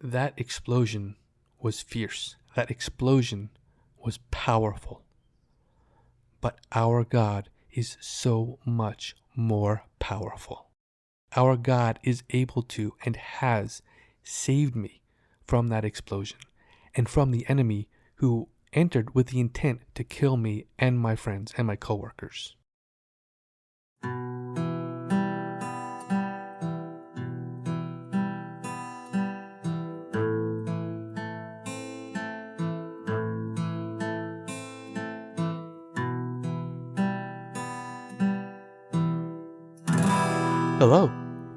that explosion was fierce. That explosion was powerful. But our God is so much more powerful. Our God is able to and has saved me from that explosion and from the enemy who entered with the intent to kill me and my friends and my coworkers. Hello,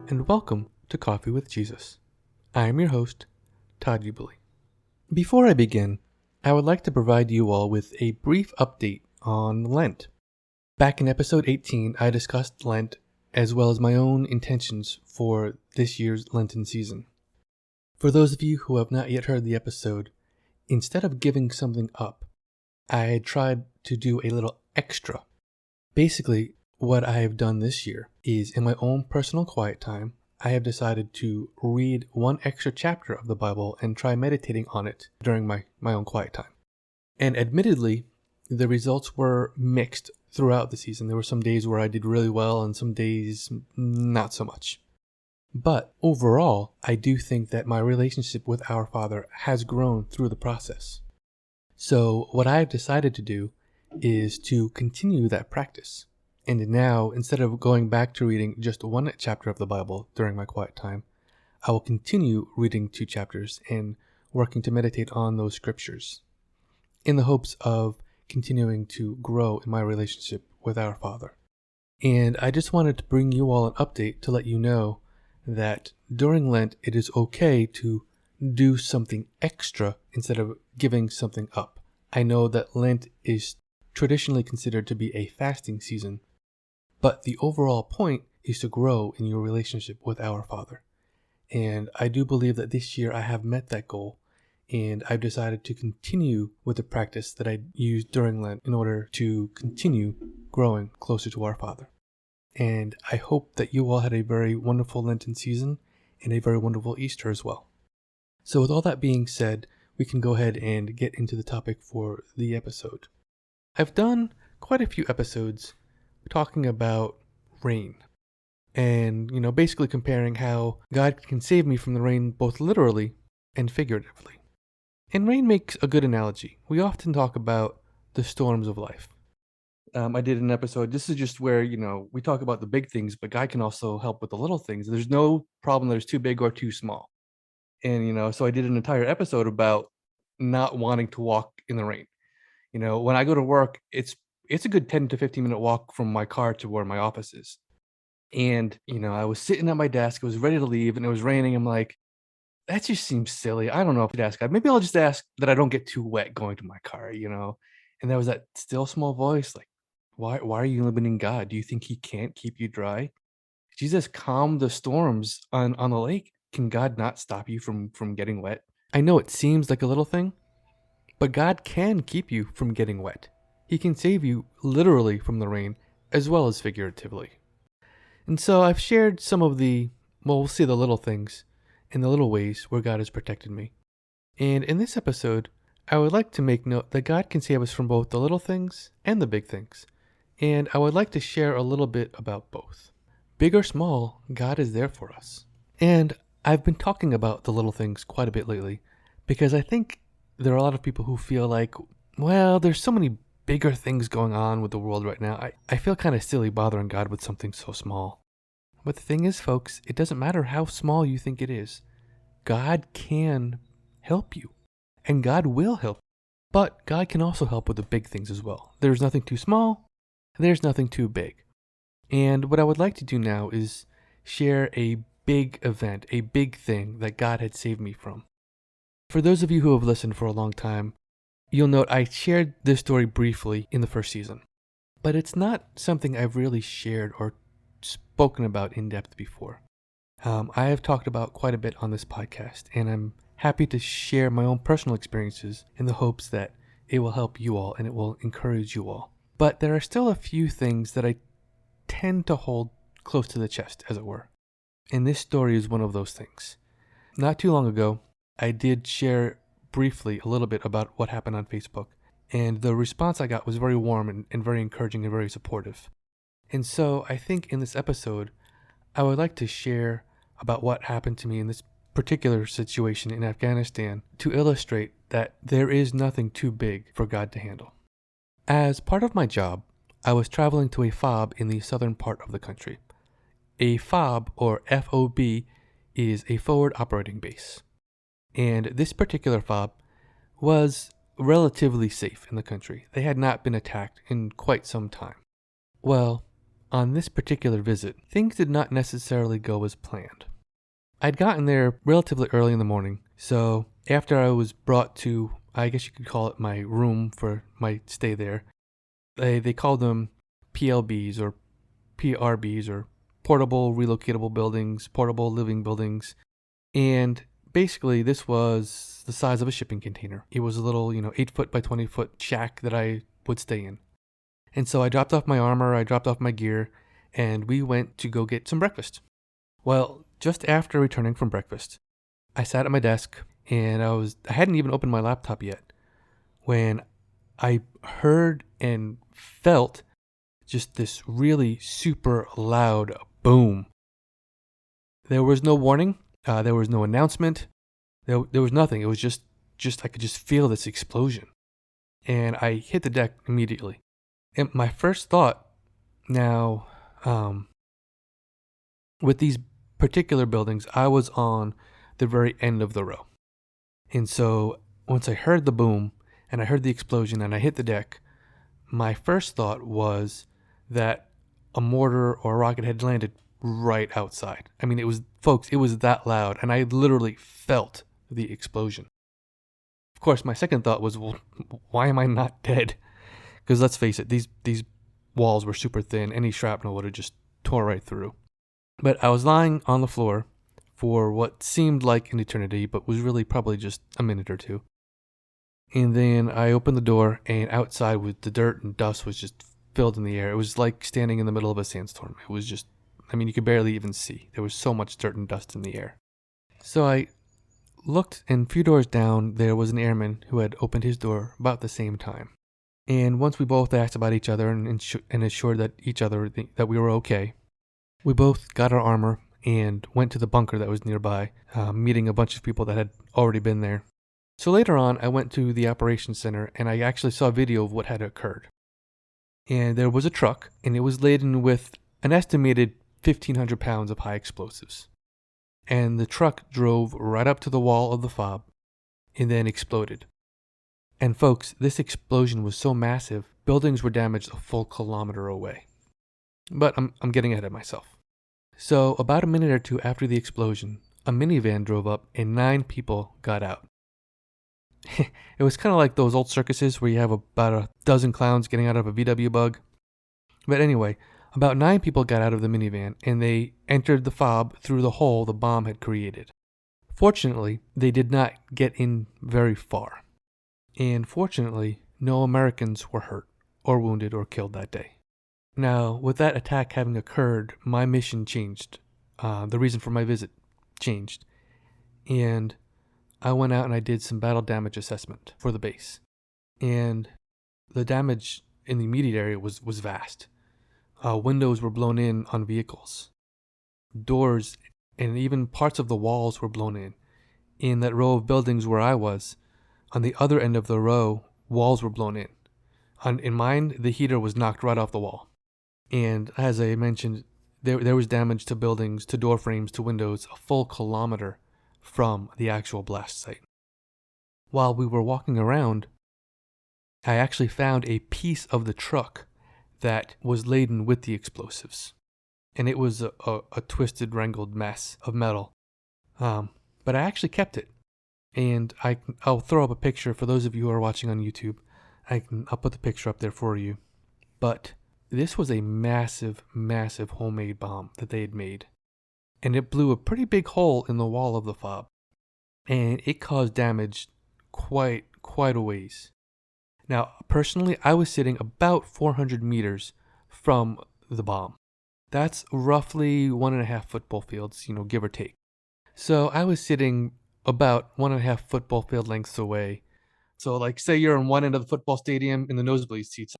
and welcome to Coffee with Jesus. I am your host, Todd. Before I begin, I would like to provide you all with a brief update on Lent. Back in episode 18, I discussed Lent as well as my own intentions for this year's Lenten season. For those of you who have not yet heard the episode, instead of giving something up, I had tried to do a little extra. Basically, what I have done this year is, in my own personal quiet time, I have decided to read one extra chapter of the Bible and try meditating on it during my own quiet time. And admittedly, the results were mixed throughout the season. There were some days where I did really well and some days not so much. But overall, I do think that my relationship with our Father has grown through the process. So what I have decided to do is to continue that practice. And now, instead of going back to reading just one chapter of the Bible during my quiet time, I will continue reading 2 chapters and working to meditate on those scriptures in the hopes of continuing to grow in my relationship with our Father. And I just wanted to bring you all an update to let you know that during Lent, it is okay to do something extra instead of giving something up. I know that Lent is traditionally considered to be a fasting season, but the overall point is to grow in your relationship with our Father. And I do believe that this year I have met that goal, and I've decided to continue with the practice that I used during Lent in order to continue growing closer to our Father. And I hope that you all had a very wonderful Lenten season and a very wonderful Easter as well. So with all that being said, we can go ahead and get into the topic for the episode. I've done quite a few episodes talking about rain and, basically comparing how God can save me from the rain both literally and figuratively. And rain makes a good analogy. We often talk about the storms of life. I did an episode, this is just where, we talk about the big things, but God can also help with the little things. There's no problem that is too big or too small. And, so I did an entire episode about not wanting to walk in the rain. When I go to work, it's a good 10 to 15 minute walk from my car to where my office is. And, I was sitting at my desk, I was ready to leave, and it was raining. I'm like, that just seems silly. I don't know if I'd ask God. Maybe I'll just ask that I don't get too wet going to my car, And there was that still small voice, like, why are you limiting God? Do you think he can't keep you dry? Jesus calmed the storms on the lake. Can God not stop you from getting wet? I know it seems like a little thing, but God can keep you from getting wet. He can save you literally from the rain as well as figuratively. And so I've shared some of we'll see the little things and the little ways where God has protected me. And in this episode, I would like to make note that God can save us from both the little things and the big things. And I would like to share a little bit about both. Big or small, God is there for us. And I've been talking about the little things quite a bit lately because I think there are a lot of people who feel like, well, there's so many bigger things going on with the world right now. I feel kind of silly bothering God with something so small. But the thing is, folks, it doesn't matter how small you think it is. God can help you, and God will help. But God can also help with the big things as well. There's nothing too small, and there's nothing too big. And what I would like to do now is share a big event, a big thing that God had saved me from. For those of you who have listened for a long time, you'll note I shared this story briefly in the first season, but it's not something I've really shared or spoken about in depth before. I have talked about quite a bit on this podcast, and I'm happy to share my own personal experiences in the hopes that it will help you all and it will encourage you all. But there are still a few things that I tend to hold close to the chest, as it were. And this story is one of those things. Not too long ago, I did share briefly a little bit about what happened on Facebook, and the response I got was very warm and very encouraging and very supportive. And so I think in this episode, I would like to share about what happened to me in this particular situation in Afghanistan to illustrate that there is nothing too big for God to handle. As part of my job, I was traveling to a FOB in the southern part of the country. A FOB, or FOB, is a forward operating base. And this particular FOB was relatively safe in the country. They had not been attacked in quite some time. Well, on this particular visit, things did not necessarily go as planned. I'd gotten there relatively early in the morning, so after I was brought to, I guess you could call it my room for my stay there, they called them PLBs or PRBs, or portable relocatable buildings, portable living buildings, and basically this was the size of a shipping container. It was a little, 8 foot by 20 foot shack that I would stay in. And so I dropped off my armor, I dropped off my gear, and we went to go get some breakfast. Well, just after returning from breakfast, I sat at my desk and I hadn't even opened my laptop yet when I heard and felt just this really super loud boom. There was no warning, there was no announcement, there was nothing. It was just I could just feel this explosion. And I hit the deck immediately. And my first thought now, with these particular buildings, I was on the very end of the row. And so once I heard the boom and I heard the explosion and I hit the deck, my first thought was that a mortar or a rocket had landed right outside. I mean, it was that loud, and I literally felt the explosion. Of course, my second thought was, well, why am I not dead? Because let's face it, these walls were super thin. Any shrapnel would have just tore right through. But I was lying on the floor for what seemed like an eternity, but was really probably just a minute or two. And then I opened the door, and outside with the dirt and dust was just filled in the air. It was like standing in the middle of a sandstorm. It was just, you could barely even see. There was so much dirt and dust in the air. So I looked, and a few doors down, there was an airman who had opened his door about the same time. And once we both asked about each other and assured that each other that we were okay, we both got our armor and went to the bunker that was nearby, meeting a bunch of people that had already been there. So later on, I went to the operations center and I actually saw a video of what had occurred. And there was a truck, and it was laden with an estimated 1,500 pounds of high explosives. And the truck drove right up to the wall of the FOB and then exploded. And folks, this explosion was so massive, buildings were damaged a full kilometer away. But I'm getting ahead of myself. So about a minute or two after the explosion, a minivan drove up and 9 people got out. It was kind of like those old circuses where you have about a dozen clowns getting out of a VW bug. But anyway, about 9 people got out of the minivan and they entered the FOB through the hole the bomb had created. Fortunately, they did not get in very far. And fortunately, no Americans were hurt or wounded or killed that day. Now, with that attack having occurred, my mission changed. The reason for my visit changed. And I went out and I did some battle damage assessment for the base. And the damage in the immediate area was vast. Windows were blown in on vehicles. Doors and even parts of the walls were blown in. In that row of buildings where I was, on the other end of the row, walls were blown in. In mine, the heater was knocked right off the wall. And as I mentioned, there was damage to buildings, to door frames, to windows, a full kilometer from the actual blast site. While we were walking around, I actually found a piece of the truck that was laden with the explosives. And it was a twisted, wrangled mess of metal. But I actually kept it. And I'll throw up a picture for those of you who are watching on YouTube. I'll put the picture up there for you. But this was a massive, massive homemade bomb that they had made. And it blew a pretty big hole in the wall of the FOB. And it caused damage quite a ways. Now, personally, I was sitting about 400 meters from the bomb. That's roughly 1.5 football fields, give or take. So I was sitting about 1.5 football field lengths away. So, like, say you're on one end of the football stadium in the nosebleed seats,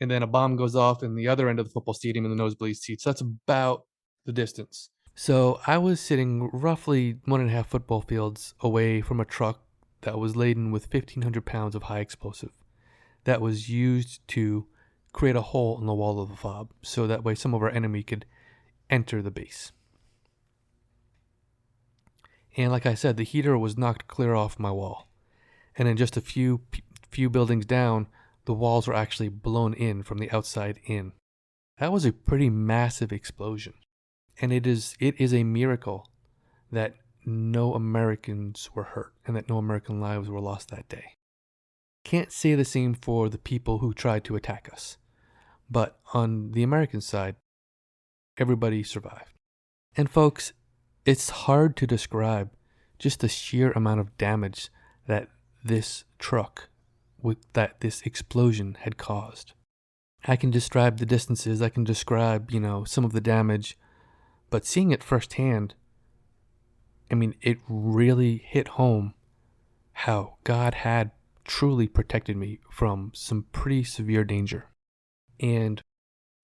and then a bomb goes off in the other end of the football stadium in the nosebleed seats. That's about the distance. So I was sitting roughly 1.5 football fields away from a truck that was laden with 1,500 pounds of high explosive that was used to create a hole in the wall of the fob, so that way some of our enemy could enter the base. And like I said, the heater was knocked clear off my wall. And then just a few buildings down, the walls were actually blown in from the outside in. That was a pretty massive explosion. And it is a miracle that no Americans were hurt and that no American lives were lost that day. Can't say the same for the people who tried to attack us. But on the American side, everybody survived. And folks, it's hard to describe just the sheer amount of damage that this explosion had caused. I can describe the distances, I can describe, some of the damage, but seeing it firsthand, it really hit home how God had truly protected me from some pretty severe danger. And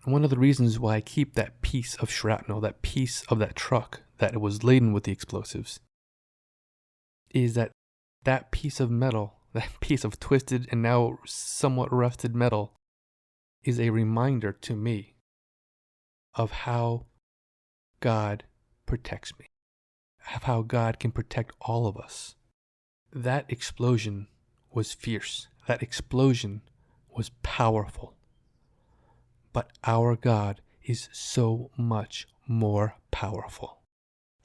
one of the reasons why I keep that piece of shrapnel, that piece of that truck that was laden with the explosives, is that piece of metal, that piece of twisted and now somewhat rusted metal, is a reminder to me of how God protects me, of how God can protect all of us. That explosion was fierce. That explosion was powerful. But our God is so much more powerful.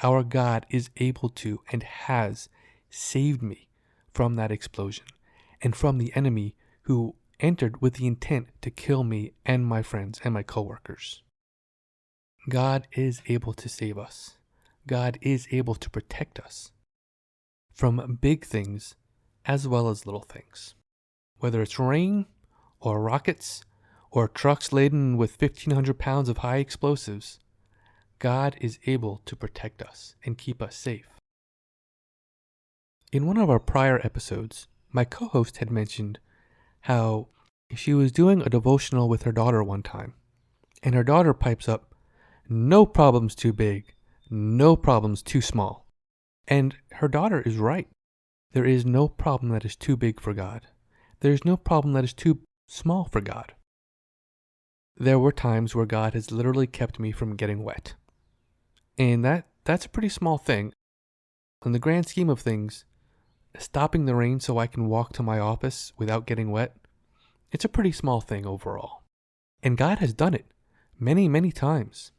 Our God is able to and has saved me from that explosion and from the enemy who entered with the intent to kill me and my friends and my coworkers. God is able to save us. God is able to protect us from big things as well as little things. Whether it's rain or rockets or trucks laden with 1,500 pounds of high explosives, God is able to protect us and keep us safe. In one of our prior episodes, my co-host had mentioned how she was doing a devotional with her daughter one time, and her daughter pipes up, "No problem's too big, no problem's too small." And her daughter is right. There is no problem that is too big for God. There is no problem that is too small for God. There were times where God has literally kept me from getting wet. And that's a pretty small thing. In the grand scheme of things, stopping the rain so I can walk to my office without getting wet, it's a pretty small thing overall. And God has done it many, many times.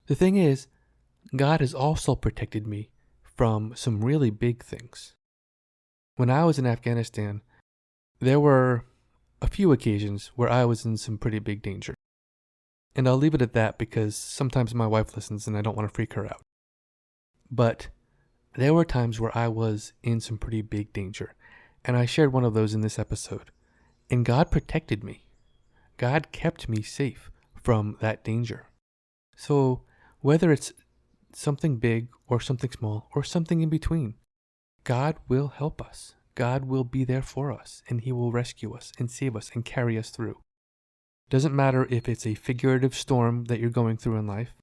The thing is, God has also protected me from some really big things. When I was in Afghanistan, there were a few occasions where I was in some pretty big danger. And I'll leave it at that because sometimes my wife listens and I don't want to freak her out. But there were times where I was in some pretty big danger. And I shared one of those in this episode. And God protected me. God kept me safe from that danger. So whether it's something big or something small or something in between, God will help us. God will be there for us, and He will rescue us and save us and carry us through. Doesn't matter if it's a figurative storm that you're going through in life,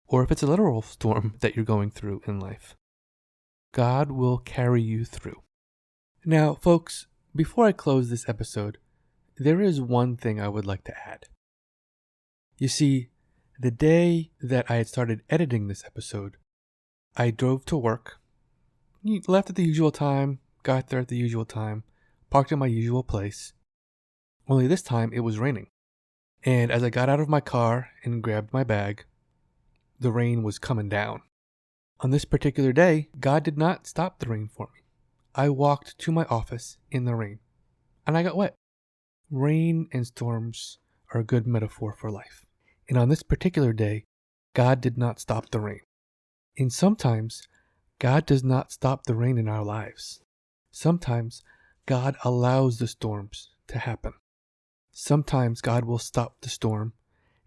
or if it's a literal storm that you're going through in life. God will carry you through. Now, folks, before I close this episode, there is one thing I would like to add. You see, the day that I had started editing this episode, I drove to work, left at the usual time, got there at the usual time, parked in my usual place. Only this time it was raining. And as I got out of my car and grabbed my bag, the rain was coming down. On this particular day, God did not stop the rain for me. I walked to my office in the rain, and I got wet. Rain and storms are a good metaphor for life. And on this particular day, God did not stop the rain. And sometimes, God does not stop the rain in our lives. Sometimes, God allows the storms to happen. Sometimes God will stop the storm,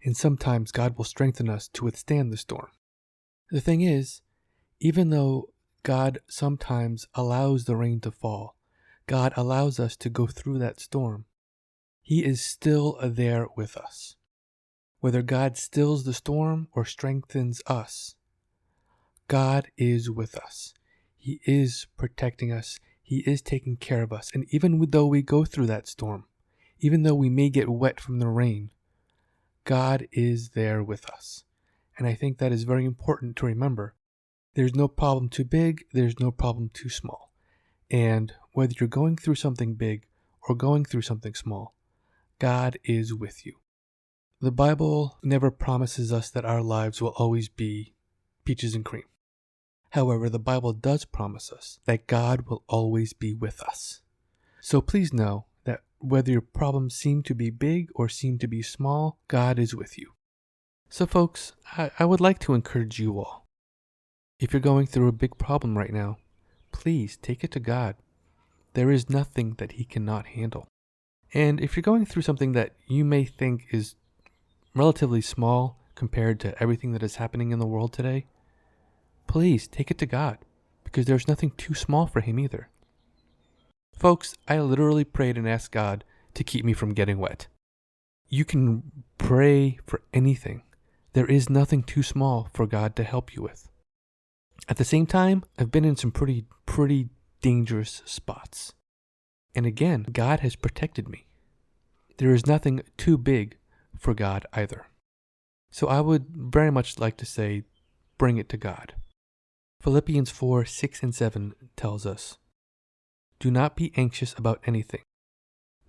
and sometimes God will strengthen us to withstand the storm. The thing is, even though God sometimes allows the rain to fall. God allows us to go through that storm. He is still there with us. Whether God stills the storm or strengthens us, God is with us. He is protecting us. He is taking care of us. And even though we go through that storm, even though we may get wet from the rain, God is there with us. And I think that is very important to remember. There's no problem too big. There's no problem too small. And whether you're going through something big or going through something small, God is with you. The Bible never promises us that our lives will always be peaches and cream. However, the Bible does promise us that God will always be with us. So please know that whether your problems seem to be big or seem to be small, God is with you. So folks, I would like to encourage you all. If you're going through a big problem right now, please take it to God. There is nothing that He cannot handle. And if you're going through something that you may think is relatively small compared to everything that is happening in the world today, please take it to God, because there's nothing too small for Him either. Folks, I literally prayed and asked God to keep me from getting wet. You can pray for anything. There is nothing too small for God to help you with. At the same time, I've been in some pretty dangerous spots. And again, God has protected me. There is nothing too big for God either. So I would very much like to say, bring it to God. Philippians 4:6-7 tells us, "Do not be anxious about anything,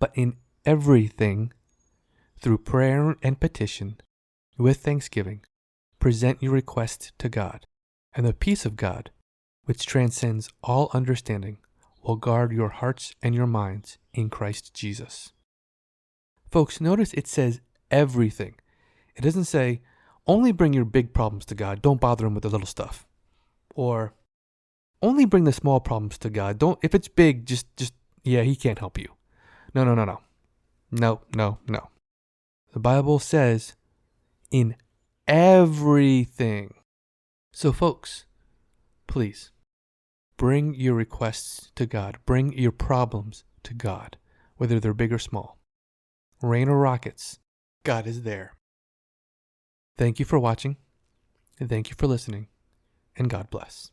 but in everything, through prayer and petition, with thanksgiving, present your requests to God, and the peace of God, which transcends all understanding, will guard your hearts and your minds in Christ Jesus." Folks, notice it says everything. It doesn't say, only bring your big problems to God, don't bother Him with the little stuff. Or, only bring the small problems to God. If it's big, just, He can't help you. No. No. The Bible says, in everything. So folks, please, bring your requests to God. Bring your problems to God, whether they're big or small. Rain or rockets, God is there. Thank you for watching, and thank you for listening, and God bless.